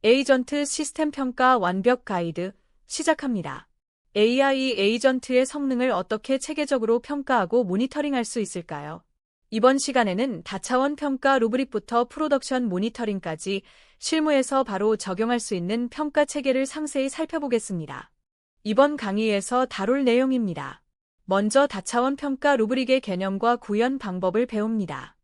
에이전트 시스템 평가 완벽 가이드 시작합니다. AI 에이전트의 성능을 어떻게 체계적으로 평가하고 모니터링할 수 있을까요? 이번 시간에는 다차원 평가 루브릭부터 프로덕션 모니터링까지 실무에서 바로 적용할 수 있는 평가 체계를 상세히 살펴보겠습니다. 이번 강의에서 다룰 내용입니다. 먼저 다차원 평가 루브릭의 개념과 구현 방법을 배웁니다.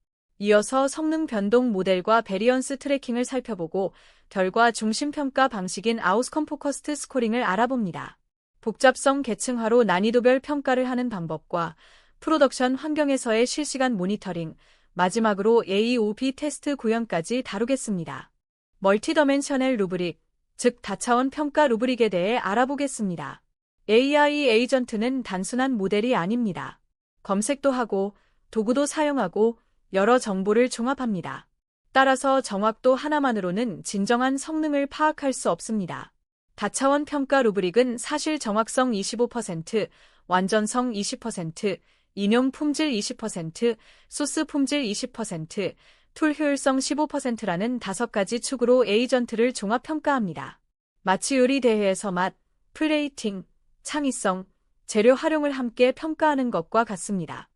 이어서 성능 변동 모델과 베리언스 트래킹을 살펴보고 결과 중심 평가 방식인 아웃컴 포커스드 스코링을 알아봅니다. 복잡성 계층화로 난이도별 평가를 하는 방법과 프로덕션 환경에서의 실시간 모니터링, 마지막으로 AOP 테스트 구현까지 다루겠습니다. 멀티더멘셔널 루브릭, 즉 다차원 평가 루브릭에 대해 알아보겠습니다. AI 에이전트는 단순한 모델이 아닙니다. 검색도 하고 도구도 사용하고 여러 정보를 종합합니다. 따라서 정확도 하나만으로는 진정한 성능을 파악할 수 없습니다. 다차원 평가 루브릭은 사실 정확성 25%, 완전성 20%, 인용 품질 20%, 소스 품질 20%, 툴 효율성 15%라는 5가지 축으로 에이전트를 종합 평가합니다. 마치 요리 대회에서 맛, 플레이팅, 창의성, 재료 활용을 함께 평가하는 것과 같습니다.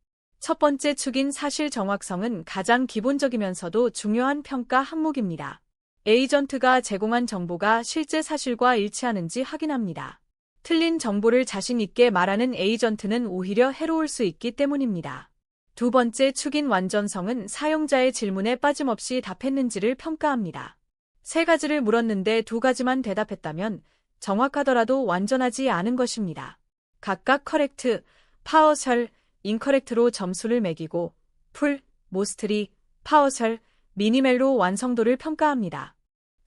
첫 번째 축인 사실 정확성은 가장 기본적이면서도 중요한 평가 항목입니다. 에이전트가 제공한 정보가 실제 사실과 일치하는지 확인합니다. 틀린 정보를 자신 있게 말하는 에이전트는 오히려 해로울 수 있기 때문입니다. 두 번째 축인 완전성은 사용자의 질문에 빠짐없이 답했는지를 평가합니다. 3가지를 물었는데 2가지만 대답했다면 정확하더라도 완전하지 않은 것입니다. 각각 커렉트, 파워셜, 인커렉트로 점수를 매기고 풀, 모스트리, 파워셜, 미니멜로 완성도를 평가합니다.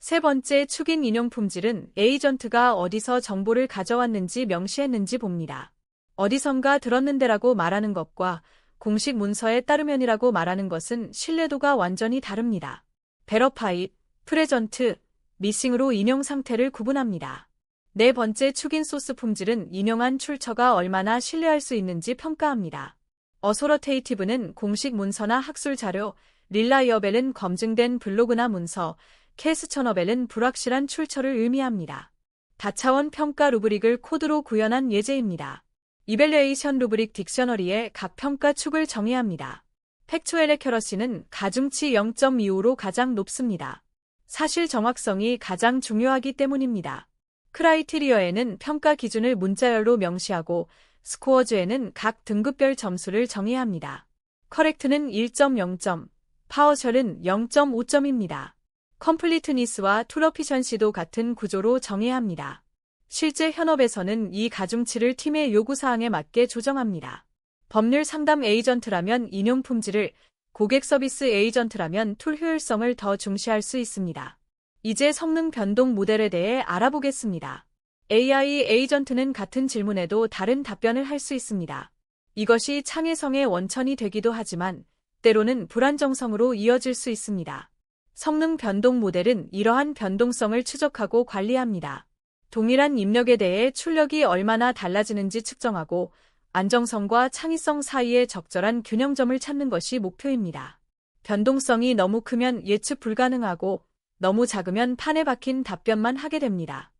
세 번째 축인 인용 품질은 에이전트가 어디서 정보를 가져왔는지 명시했는지 봅니다. 어디선가 들었는데라고 말하는 것과 공식 문서에 따르면이라고 말하는 것은 신뢰도가 완전히 다릅니다. 베러파잇, 프레전트, 미싱으로 인용 상태를 구분합니다. 네 번째 축인 소스 품질은 인용한 출처가 얼마나 신뢰할 수 있는지 평가합니다. 어소러테이티브는 공식 문서나 학술 자료, 릴라이어벨은 검증된 블로그나 문서, 캐스처너벨은 불확실한 출처를 의미합니다. 다차원 평가 루브릭을 코드로 구현한 예제입니다. 이밸류에이션 루브릭 딕셔너리의 각 평가 축을 정의합니다. 팩추얼 애큐러시는 가중치 0.25로 가장 높습니다. 사실 정확성이 가장 중요하기 때문입니다. 크라이티리어에는 평가 기준을 문자열로 명시하고 스코어즈에는 각 등급별 점수를 정의합니다. 커렉트는 1.0점, 파워셜은 0.5점입니다. 컴플리트니스와 툴어피션시도 같은 구조로 정의합니다. 실제 현업에서는 이 가중치를 팀의 요구사항에 맞게 조정합니다. 법률 상담 에이전트라면 인용 품질을, 고객 서비스 에이전트라면 툴 효율성을 더 중시할 수 있습니다. 이제 성능 변동 모델에 대해 알아보겠습니다. AI 에이전트는 같은 질문에도 다른 답변을 할 수 있습니다. 이것이 창의성의 원천이 되기도 하지만 때로는 불안정성으로 이어질 수 있습니다. 성능 변동 모델은 이러한 변동성을 추적하고 관리합니다. 동일한 입력에 대해 출력이 얼마나 달라지는지 측정하고 안정성과 창의성 사이의 적절한 균형점을 찾는 것이 목표입니다. 변동성이 너무 크면 예측 불가능하고 너무 작으면 판에 박힌 답변만 하게 됩니다.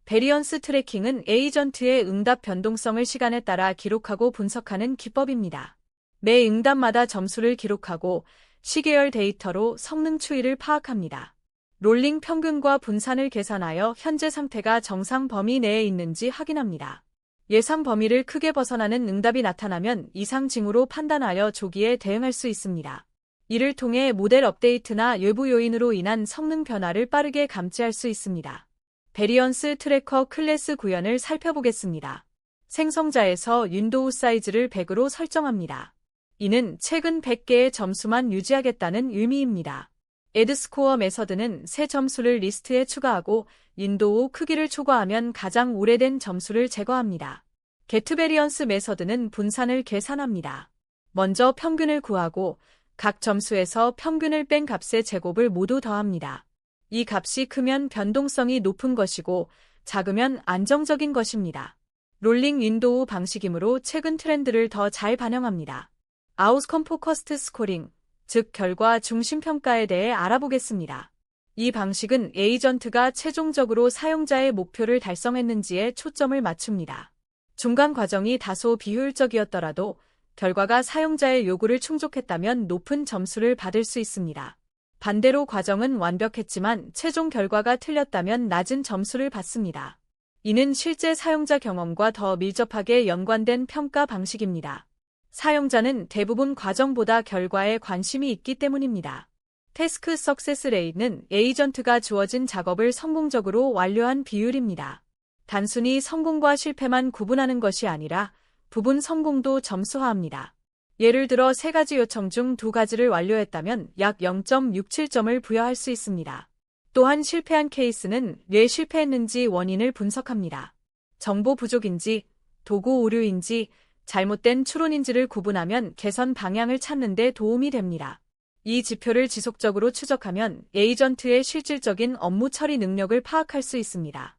베리언스 트래킹은 에이전트의 응답 변동성을 시간에 따라 기록하고 분석하는 기법입니다. 매 응답마다 점수를 기록하고 시계열 데이터로 성능 추이를 파악합니다. 롤링 평균과 분산을 계산하여 현재 상태가 정상 범위 내에 있는지 확인합니다. 예상 범위를 크게 벗어나는 응답이 나타나면 이상 징후로 판단하여 조기에 대응할 수 있습니다. 이를 통해 모델 업데이트나 외부 요인으로 인한 성능 변화를 빠르게 감지할 수 있습니다. 베리언스 트래커 클래스 구현을 살펴보겠습니다. 생성자에서 윈도우 사이즈를 100으로 설정합니다. 이는 최근 100개의 점수만 유지하겠다는 의미입니다. 애드스코어 메서드는 새 점수를 리스트에 추가하고 윈도우 크기를 초과하면 가장 오래된 점수를 제거합니다. getVariance 메서드는 분산을 계산합니다. 먼저 평균을 구하고 각 점수에서 평균을 뺀 값의 제곱을 모두 더합니다. 이 값이 크면 변동성이 높은 것이고 작으면 안정적인 것입니다. 롤링 윈도우 방식이므로 최근 트렌드를 더 잘 반영합니다. 아웃컴 포커스드 스코링, 즉 결과 중심 평가에 대해 알아보겠습니다. 이 방식은 에이전트가 최종적으로 사용자의 목표를 달성했는지에 초점을 맞춥니다. 중간 과정이 다소 비효율적이었더라도 결과가 사용자의 요구를 충족했다면 높은 점수를 받을 수 있습니다. 반대로 과정은 완벽했지만 최종 결과가 틀렸다면 낮은 점수를 받습니다. 이는 실제 사용자 경험과 더 밀접하게 연관된 평가 방식입니다. 사용자는 대부분 과정보다 결과에 관심이 있기 때문입니다. 태스크 석세스 레이트는 에이전트가 주어진 작업을 성공적으로 완료한 비율입니다. 단순히 성공과 실패만 구분하는 것이 아니라 부분 성공도 점수화합니다. 예를 들어 3가지 요청 중 2가지를 완료했다면 약 0.67점을 부여할 수 있습니다. 또한 실패한 케이스는 왜 실패했는지 원인을 분석합니다. 정보 부족인지, 도구 오류인지, 잘못된 추론인지를 구분하면 개선 방향을 찾는 데 도움이 됩니다. 이 지표를 지속적으로 추적하면 에이전트의 실질적인 업무 처리 능력을 파악할 수 있습니다.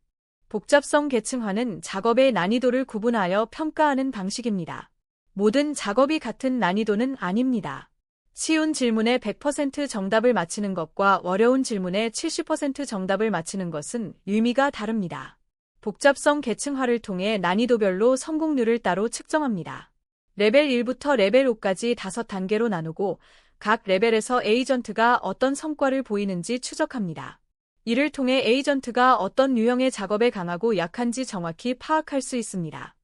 복잡성 계층화는 작업의 난이도를 구분하여 평가하는 방식입니다. 모든 작업이 같은 난이도는 아닙니다. 쉬운 질문에 100% 정답을 맞히는 것과 어려운 질문에 70% 정답을 맞히는 것은 의미가 다릅니다. 복잡성 계층화를 통해 난이도별로 성공률을 따로 측정합니다. 레벨 1부터 레벨 5까지 5단계로 나누고 각 레벨에서 에이전트가 어떤 성과를 보이는지 추적합니다. 이를 통해 에이전트가 어떤 유형의 작업에 강하고 약한지 정확히 파악할 수 있습니다.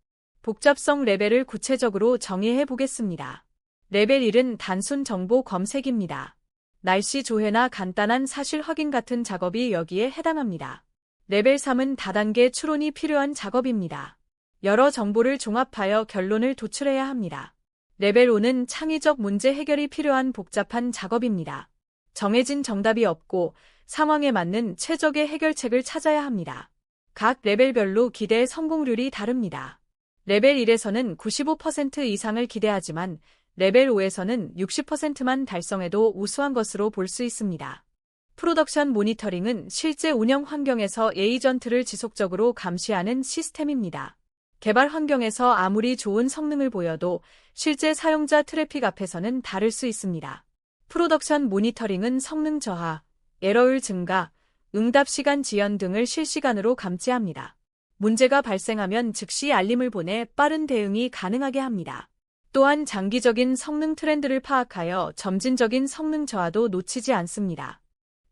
복잡성 레벨을 구체적으로 정의해 보겠습니다. 레벨 1은 단순 정보 검색입니다. 날씨 조회나 간단한 사실 확인 같은 작업이 여기에 해당합니다. 레벨 3은 다단계 추론이 필요한 작업입니다. 여러 정보를 종합하여 결론을 도출해야 합니다. 레벨 5는 창의적 문제 해결이 필요한 복잡한 작업입니다. 정해진 정답이 없고 상황에 맞는 최적의 해결책을 찾아야 합니다. 각 레벨별로 기대 성공률이 다릅니다. 레벨 1에서는 95% 이상을 기대하지만 레벨 5에서는 60%만 달성해도 우수한 것으로 볼 수 있습니다. 프로덕션 모니터링은 실제 운영 환경에서 에이전트를 지속적으로 감시하는 시스템입니다. 개발 환경에서 아무리 좋은 성능을 보여도 실제 사용자 트래픽 앞에서는 다를 수 있습니다. 프로덕션 모니터링은 성능 저하, 에러율 증가, 응답 시간 지연 등을 실시간으로 감지합니다. 문제가 발생하면 즉시 알림을 보내 빠른 대응이 가능하게 합니다. 또한 장기적인 성능 트렌드를 파악하여 점진적인 성능 저하도 놓치지 않습니다.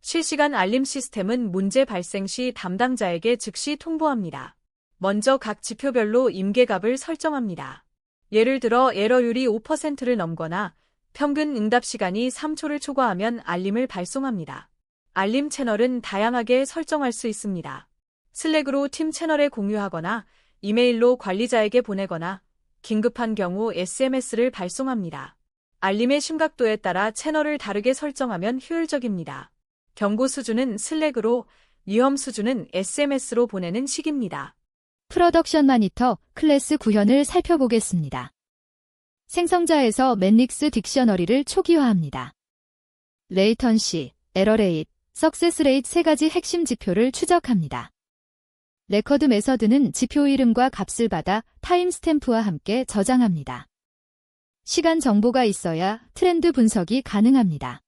실시간 알림 시스템은 문제 발생 시 담당자에게 즉시 통보합니다. 먼저 각 지표별로 임계값을 설정합니다. 예를 들어 에러율이 5%를 넘거나 평균 응답 시간이 3초를 초과하면 알림을 발송합니다. 알림 채널은 다양하게 설정할 수 있습니다. 슬랙으로 팀 채널에 공유하거나 이메일로 관리자에게 보내거나 긴급한 경우 SMS를 발송합니다. 알림의 심각도에 따라 채널을 다르게 설정하면 효율적입니다. 경고 수준은 슬랙으로, 위험 수준은 SMS로 보내는 식입니다. 프로덕션 마니터 클래스 구현을 살펴보겠습니다. 생성자에서 매닉스 딕셔너리를 초기화합니다. 레이턴시, 에러레이트, 석세스 레이트 3가지 핵심 지표를 추적합니다. 레커드 메서드는 지표 이름과 값을 받아 타임스탬프와 함께 저장합니다. 시간 정보가 있어야 트렌드 분석이 가능합니다.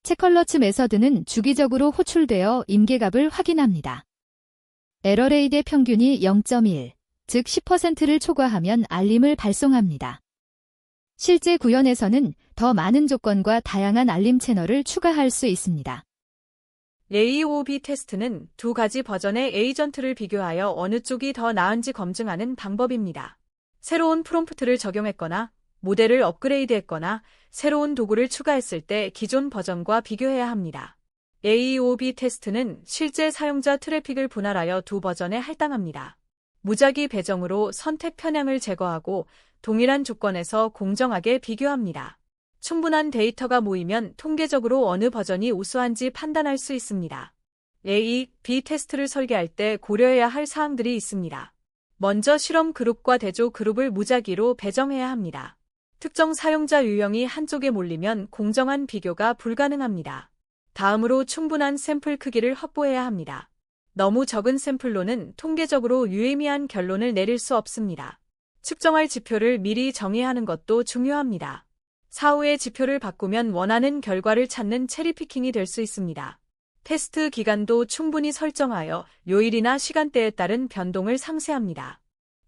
체컬러츠 메서드는 주기적으로 호출되어 임계값을 확인합니다. 에러레이트의 평균이 0.1, 즉 10%를 초과하면 알림을 발송합니다. 실제 구현에서는 더 많은 조건과 다양한 알림 채널을 추가할 수 있습니다. AOB 테스트는 2가지 버전의 에이전트를 비교하여 어느 쪽이 더 나은지 검증하는 방법입니다. 새로운 프롬프트를 적용했거나 모델을 업그레이드했거나 새로운 도구를 추가했을 때 기존 버전과 비교해야 합니다. AOB 테스트는 실제 사용자 트래픽을 분할하여 2버전에 할당합니다. 무작위 배정으로 선택 편향을 제거하고 동일한 조건에서 공정하게 비교합니다. 충분한 데이터가 모이면 통계적으로 어느 버전이 우수한지 판단할 수 있습니다. A, B 테스트를 설계할 때 고려해야 할 사항들이 있습니다. 먼저 실험 그룹과 대조 그룹을 무작위로 배정해야 합니다. 특정 사용자 유형이 한쪽에 몰리면 공정한 비교가 불가능합니다. 다음으로 충분한 샘플 크기를 확보해야 합니다. 너무 적은 샘플로는 통계적으로 유의미한 결론을 내릴 수 없습니다. 측정할 지표를 미리 정의하는 것도 중요합니다. 사후에 지표를 바꾸면 원하는 결과를 찾는 체리피킹이 될 수 있습니다. 테스트 기간도 충분히 설정하여 요일이나 시간대에 따른 변동을 상세합니다.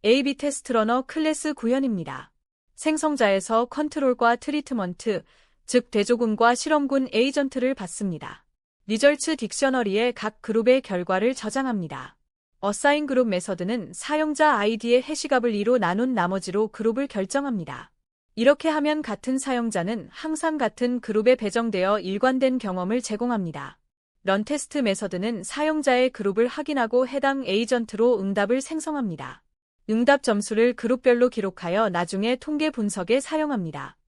A/B 테스트 러너 클래스 구현입니다. 생성자에서 컨트롤과 트리트먼트, 즉 대조군과 실험군 에이전트를 받습니다. 리절츠 딕셔너리에 각 그룹의 결과를 저장합니다. 어사인 그룹 메서드는 사용자 아이디의 해시값을 2로 나눈 나머지로 그룹을 결정합니다. 이렇게 하면 같은 사용자는 항상 같은 그룹에 배정되어 일관된 경험을 제공합니다. 런 테스트 메서드는 사용자의 그룹을 확인하고 해당 에이전트로 응답을 생성합니다. 응답 점수를 그룹별로 기록하여 나중에 통계 분석에 사용합니다.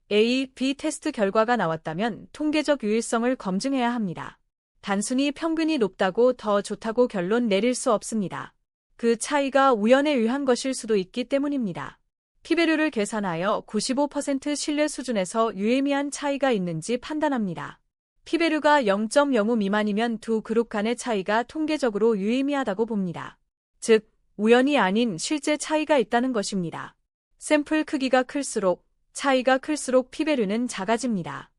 A, B 테스트 결과가 나왔다면 통계적 유일성을 검증해야 합니다. 단순히 평균이 높다고 더 좋다고 결론 내릴 수 없습니다. 그 차이가 우연에 의한 것일 수도 있기 때문입니다. 피배류를 계산하여 95% 신뢰 수준에서 유의미한 차이가 있는지 판단합니다. 피배류가 0.05 미만이면 두 그룹 간의 차이가 통계적으로 유의미하다고 봅니다. 즉, 우연이 아닌 실제 차이가 있다는 것입니다. 샘플 크기가 클수록, 차이가 클수록 피배류는 작아집니다.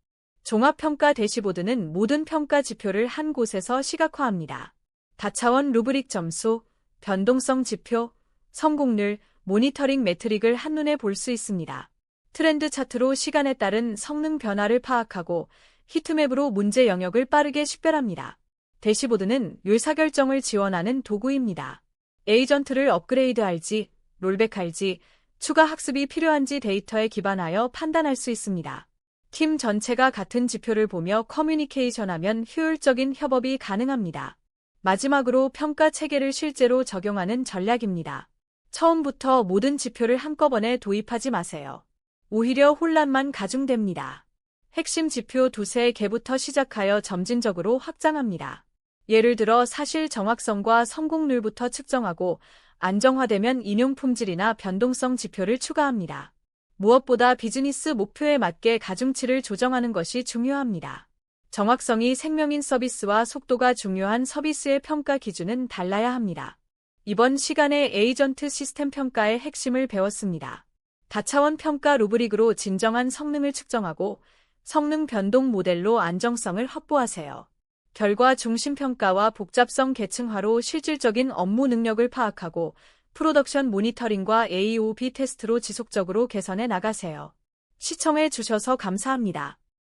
종합평가 대시보드는 모든 평가 지표를 한 곳에서 시각화합니다. 다차원 루브릭 점수, 변동성 지표, 성공률, 모니터링 매트릭을 한눈에 볼 수 있습니다. 트렌드 차트로 시간에 따른 성능 변화를 파악하고 히트맵으로 문제 영역을 빠르게 식별합니다. 대시보드는 의사결정을 지원하는 도구입니다. 에이전트를 업그레이드할지, 롤백할지, 추가 학습이 필요한지 데이터에 기반하여 판단할 수 있습니다. 팀 전체가 같은 지표를 보며 커뮤니케이션하면 효율적인 협업이 가능합니다. 마지막으로 평가 체계를 실제로 적용하는 전략입니다. 처음부터 모든 지표를 한꺼번에 도입하지 마세요. 오히려 혼란만 가중됩니다. 핵심 지표 두세 개부터 시작하여 점진적으로 확장합니다. 예를 들어 사실 정확성과 성공률부터 측정하고 안정화되면 인용 품질이나 변동성 지표를 추가합니다. 무엇보다 비즈니스 목표에 맞게 가중치를 조정하는 것이 중요합니다. 정확성이 생명인 서비스와 속도가 중요한 서비스의 평가 기준은 달라야 합니다. 이번 시간에 에이전트 시스템 평가의 핵심을 배웠습니다. 다차원 평가 루브릭으로 진정한 성능을 측정하고 성능 변동 모델로 안정성을 확보하세요. 결과 중심 평가와 복잡성 계층화로 실질적인 업무 능력을 파악하고 프로덕션 모니터링과 AOB 테스트로 지속적으로 개선해 나가세요. 시청해 주셔서 감사합니다.